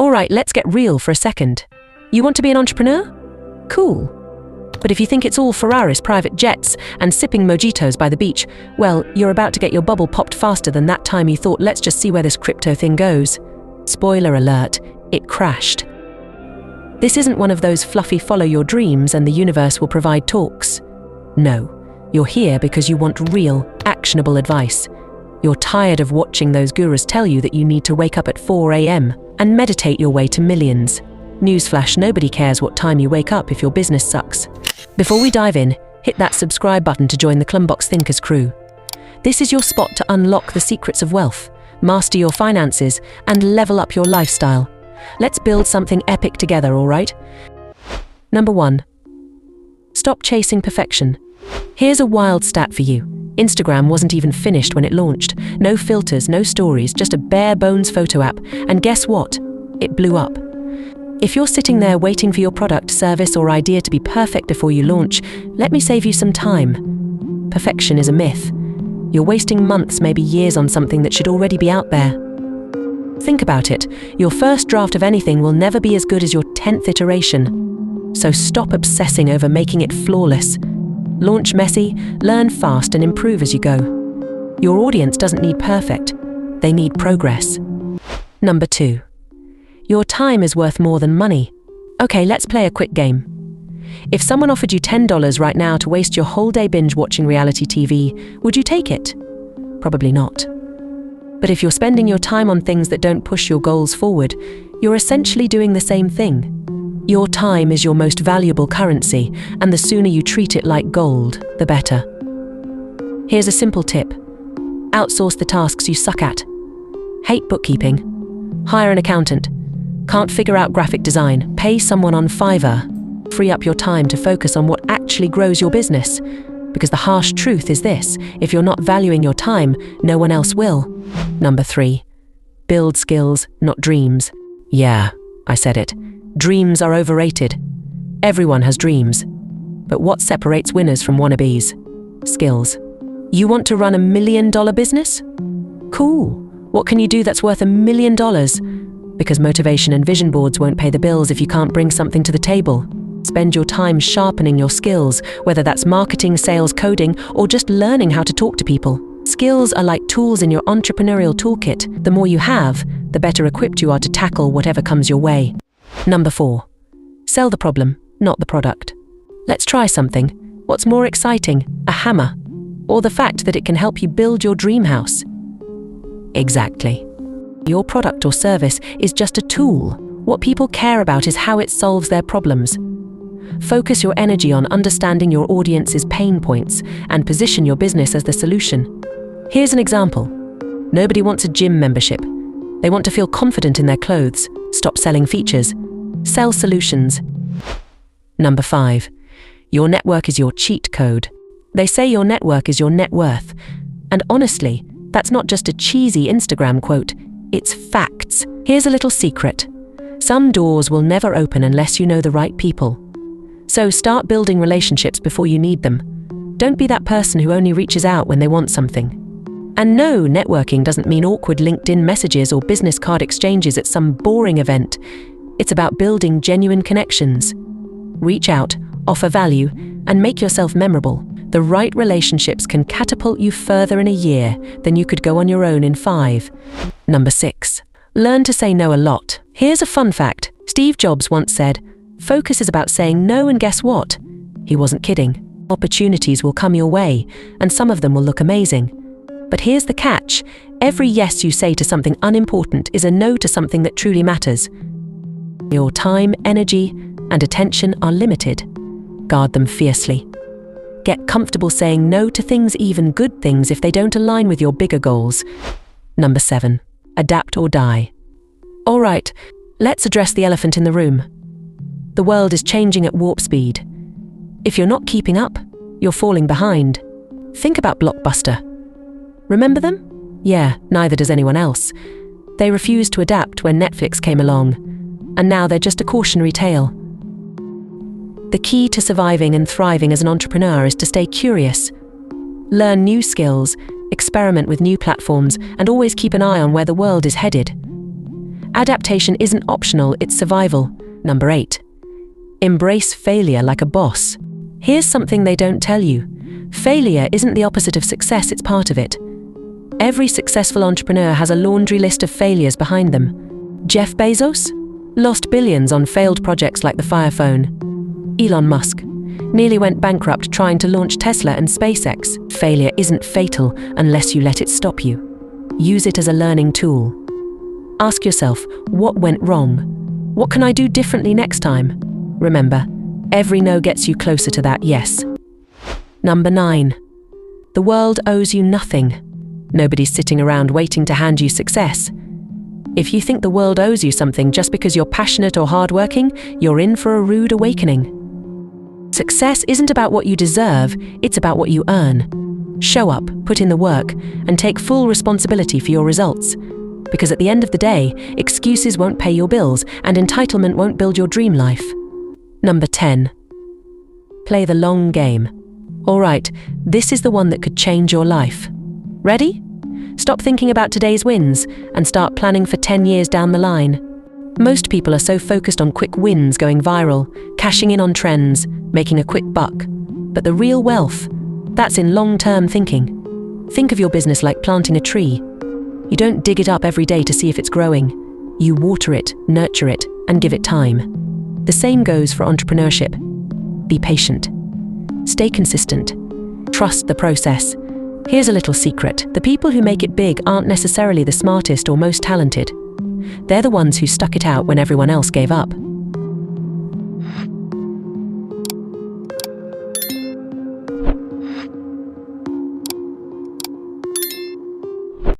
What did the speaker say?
All right, let's get real for a second. You want to be an entrepreneur? Cool. But if you think it's all Ferraris, private jets, and sipping mojitos by the beach, well, you're about to get your bubble popped faster than that time you thought, let's just see where this crypto thing goes. Spoiler alert, it crashed. This isn't one of those fluffy follow your dreams and the universe will provide talks. No, you're here because you want real, actionable advice. You're tired of watching those gurus tell you that you need to wake up at 4 a.m. and meditate your way to millions. Newsflash, nobody cares what time you wake up if your business sucks. Before we dive in, hit that subscribe button to join the Klumbox Thinkers crew. This is your spot to unlock the secrets of wealth, master your finances, and level up your lifestyle. Let's build something epic together, all right? Number 1. Stop chasing perfection. Here's a wild stat for you. Instagram wasn't even finished when it launched. No filters, no stories, just a bare-bones photo app. And guess what? It blew up. If you're sitting there waiting for your product, service, or idea to be perfect before you launch, let me save you some time. Perfection is a myth. You're wasting months, maybe years on something that should already be out there. Think about it. Your first draft of anything will never be as good as your 10th iteration. So stop obsessing over making it flawless. Launch messy, learn fast, and improve as you go. Your audience doesn't need perfect. They need progress. Number 2. Your time is worth more than money. Okay, let's play a quick game. If someone offered you $10 right now to waste your whole day binge watching reality TV, would you take it? Probably not. But if you're spending your time on things that don't push your goals forward, you're essentially doing the same thing. Your time is your most valuable currency, and the sooner you treat it like gold, the better. Here's a simple tip. Outsource the tasks you suck at. Hate bookkeeping? Hire an accountant. Can't figure out graphic design? Pay someone on Fiverr. Free up your time to focus on what actually grows your business. Because the harsh truth is this: if you're not valuing your time, no one else will. Number 3. Build skills, not dreams. Yeah, I said it. Dreams are overrated. Everyone has dreams. But what separates winners from wannabes? Skills. You want to run $1 million business? Cool. What can you do that's worth $1 million? Because motivation and vision boards won't pay the bills if you can't bring something to the table. Spend your time sharpening your skills, whether that's marketing, sales, coding, or just learning how to talk to people. Skills are like tools in your entrepreneurial toolkit. The more you have, the better equipped you are to tackle whatever comes your way. Number 4. Sell the problem, not the product. Let's try something. What's more exciting, a hammer, or the fact that it can help you build your dream house? Exactly. Your product or service is just a tool. What people care about is how it solves their problems. Focus your energy on understanding your audience's pain points and position your business as the solution. Here's an example. Nobody wants a gym membership. They want to feel confident in their clothes. Stop selling features. Sell solutions. Number 5. Your network is your cheat code. They say your network is your net worth. And honestly, that's not just a cheesy Instagram quote. It's facts. Here's a little secret. Some doors will never open unless you know the right people. So start building relationships before you need them. Don't be that person who only reaches out when they want something. And no, networking doesn't mean awkward LinkedIn messages or business card exchanges at some boring event. It's about building genuine connections. Reach out, offer value, and make yourself memorable. The right relationships can catapult you further in a year than you could go on your own in 5. Number 6. Learn to say no a lot. Here's a fun fact. Steve Jobs once said, "Focus is about saying no, and guess what?" He wasn't kidding. Opportunities will come your way, and some of them will look amazing. But here's the catch. Every yes you say to something unimportant is a no to something that truly matters. Your time, energy, and attention are limited. Guard them fiercely. Get comfortable saying no to things, even good things, if they don't align with your bigger goals. Number 7. Adapt or die. All right, let's address the elephant in the room. The world is changing at warp speed. If you're not keeping up, you're falling behind. Think about Blockbuster. Remember them? Yeah, neither does anyone else. They refused to adapt when Netflix came along, and now they're just a cautionary tale. The key to surviving and thriving as an entrepreneur is to stay curious. Learn new skills, experiment with new platforms, and always keep an eye on where the world is headed. Adaptation isn't optional, it's survival. Number 8. Embrace failure like a boss. Here's something they don't tell you. Failure isn't the opposite of success, it's part of it. Every successful entrepreneur has a laundry list of failures behind them. Jeff Bezos lost billions on failed projects like the Fire Phone. Elon Musk nearly went bankrupt trying to launch Tesla and SpaceX. Failure isn't fatal unless you let it stop you. Use it as a learning tool. Ask yourself, what went wrong? What can I do differently next time? Remember, every no gets you closer to that yes. Number 9. The world owes you nothing. Nobody's sitting around waiting to hand you success. If you think the world owes you something just because you're passionate or hardworking, you're in for a rude awakening. Success isn't about what you deserve, it's about what you earn. Show up, put in the work, and take full responsibility for your results. Because at the end of the day, excuses won't pay your bills and entitlement won't build your dream life. Number 10. Play the long game. Alright, this is the one that could change your life. Ready? Stop thinking about today's wins and start planning for 10 years down the line. Most people are so focused on quick wins going viral, cashing in on trends, making a quick buck. But the real wealth, that's in long-term thinking. Think of your business like planting a tree. You don't dig it up every day to see if it's growing. You water it, nurture it, and give it time. The same goes for entrepreneurship. Be patient. Stay consistent. Trust the process. Here's a little secret. The people who make it big aren't necessarily the smartest or most talented. They're the ones who stuck it out when everyone else gave up.